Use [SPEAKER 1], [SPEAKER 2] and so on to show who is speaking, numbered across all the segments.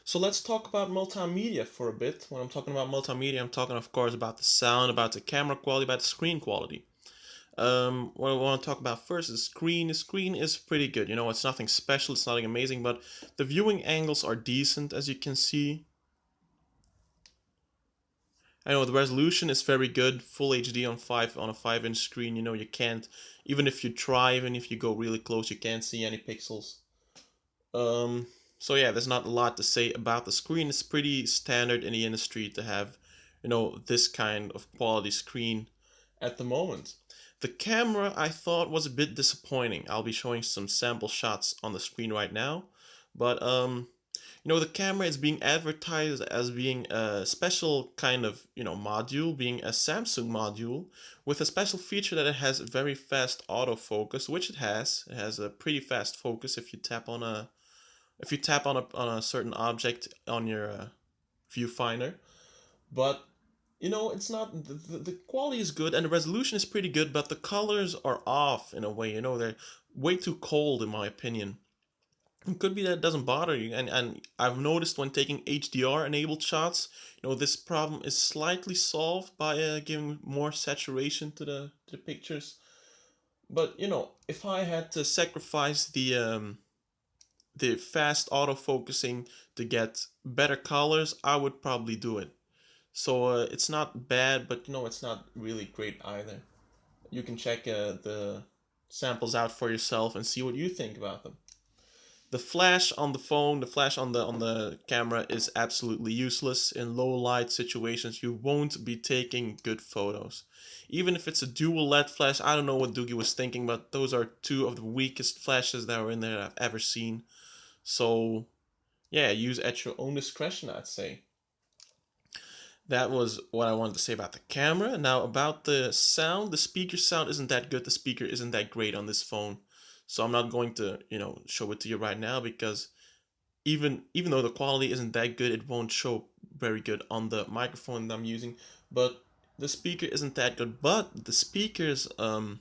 [SPEAKER 1] So let's talk about multimedia for a bit. When I'm talking about multimedia, I'm talking, of course, about the sound, about the camera quality, about the screen quality. What I want to talk about first is screen. The screen is pretty good. It's nothing special, it's nothing amazing, but the viewing angles are decent, as you can see. I know the resolution is very good, full HD on a 5-inch screen. You can't, even if you try, even if you go really close, you can't see any pixels. Um, so yeah, there's not a lot to say about the screen. It's pretty standard in the industry to have, this kind of quality screen at the moment. The camera I thought was a bit disappointing. I'll be showing some sample shots on the screen right now, but the camera is being advertised as being a special kind of, module, being a Samsung module with a special feature that it has very fast autofocus, which it has. It has a pretty fast focus if you tap on a certain object on your viewfinder. But it's not the quality is good and the resolution is pretty good, but the colors are off in a way. They're way too cold in my opinion. It could be that it doesn't bother you, and I've noticed when taking HDR enabled shots, this problem is slightly solved by giving more saturation to the pictures. But if I had to sacrifice the fast autofocusing to get better colors, I would probably do it. So it's not bad, but it's not really great either. You can check the samples out for yourself and see what you think about them. The flash on the phone, the flash on the camera is absolutely useless. In low light situations, you won't be taking good photos. Even if it's a dual LED flash, I don't know what Doogee was thinking, but those are two of the weakest flashes that were in there I've ever seen. So yeah, use at your own discretion, I'd say. That was what I wanted to say about the camera. Now about the sound, the speaker sound isn't that good. The speaker isn't that great on this phone. So I'm not going to, show it to you right now because even though the quality isn't that good, it won't show very good on the microphone that I'm using. But the speaker isn't that good. But the speakers no,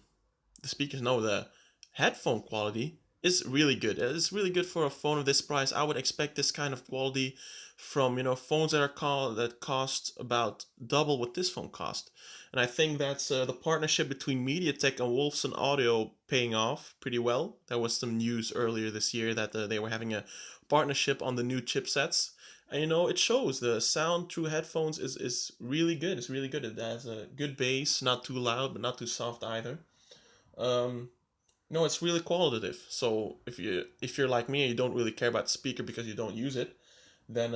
[SPEAKER 1] the headphone quality is really good. It's really good for a phone of this price. I would expect this kind of quality from phones that cost about double what this phone cost. And I think that's the partnership between MediaTek and Wolfson Audio paying off pretty well. There was some news earlier this year that they were having a partnership on the new chipsets. And it shows the sound through headphones is really good. It's really good. It has a good bass, not too loud, but not too soft either. Um, no, it's really qualitative. So if you're like me and you don't really care about the speaker because you don't use it, then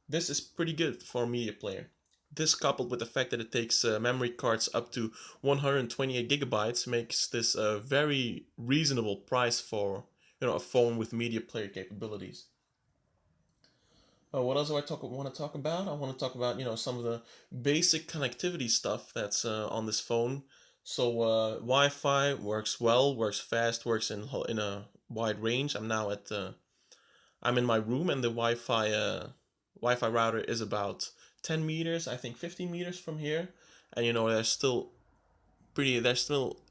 [SPEAKER 1] this is pretty good for a media player. This coupled with the fact that it takes memory cards up to 128 gigabytes makes this a very reasonable price for a phone with media player capabilities. What else do want to talk about? I want to talk about some of the basic connectivity stuff that's on this phone. So Wi-Fi works well, works fast, works in a wide range. I'm in my room and the Wi-Fi router is about 10 meters, I think 15 meters from here, and there's still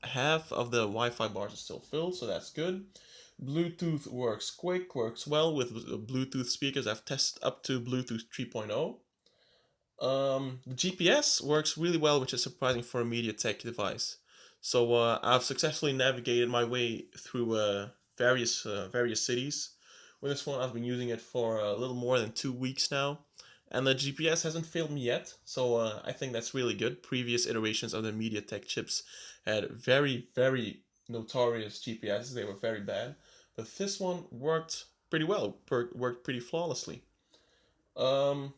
[SPEAKER 1] half of the Wi-Fi bars are still filled, so that's good. Bluetooth works quick, works well with Bluetooth speakers. I've tested up to Bluetooth 3.0. The GPS works really well, which is surprising for a MediaTek device. So I've successfully navigated my way through various cities. With this phone, I've been using it for a little more than 2 weeks now, and the GPS hasn't failed me yet. So I think that's really good. Previous iterations of the MediaTek chips had very, very notorious GPSs. They were very bad, but this one worked pretty well. Worked pretty flawlessly. Um,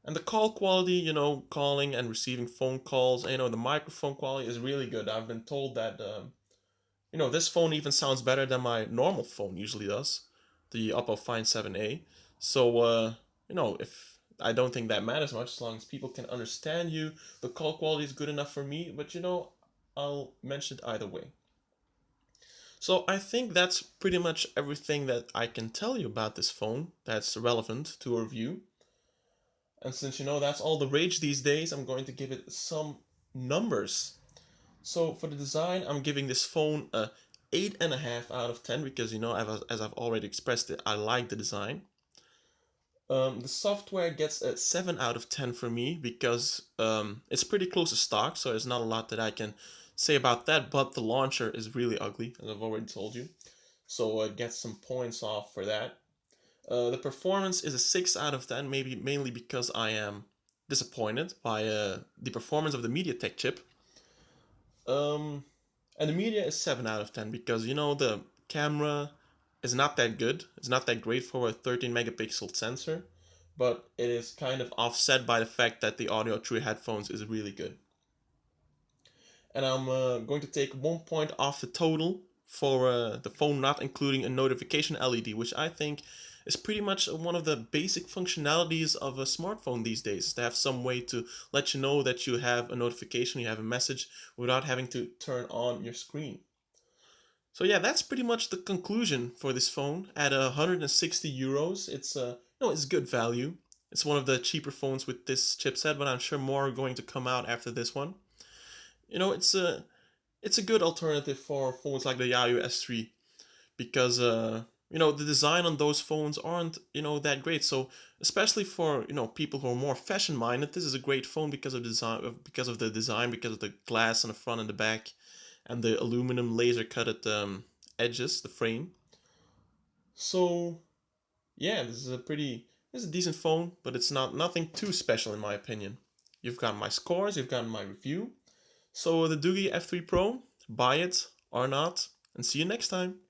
[SPEAKER 1] and the call quality, calling and receiving phone calls, the microphone quality is really good. I've been told that, this phone even sounds better than my normal phone usually does, the Oppo Find 7A. So, if I don't think that matters much as long as people can understand you, the call quality is good enough for me, but I'll mention it either way. So I think that's pretty much everything that I can tell you about this phone that's relevant to a review. And since that's all the rage these days, I'm going to give it some numbers. So for the design, I'm giving this phone a 8.5 out of 10 because as I've already expressed it, I like the design. The software gets a 7 out of 10 for me because it's pretty close to stock, so there's not a lot that I can say about that, but the launcher is really ugly, as I've already told you. So it gets some points off for that. The performance is a 6 out of 10, maybe mainly because I am disappointed by the performance of the MediaTek chip. Um, and the media is 7 out of 10 because, the camera is not that good. It's not that great for a 13 megapixel sensor, but it is kind of offset by the fact that the audio through headphones is really good. And I'm going to take 1 point off the total for the phone not including a notification LED, which I think is pretty much one of the basic functionalities of a smartphone these days, to have some way to let you know that you have a notification, you have a message, without having to turn on your screen. So yeah, that's pretty much the conclusion for this phone. At 160 euros, it's good value. It's one of the cheaper phones with this chipset, but I'm sure more are going to come out after this one. It's a good alternative for phones like the Yayu S3 because the design on those phones aren't that great. So especially for people who are more fashion minded, this is a great phone because of the design, because of the glass on the front and the back, and the aluminum laser cutted edges, the frame. So yeah, this is a decent phone, but it's nothing too special in my opinion. You've got my scores, you've got my review. So the Doogee F3 Pro, buy it or not, and see you next time.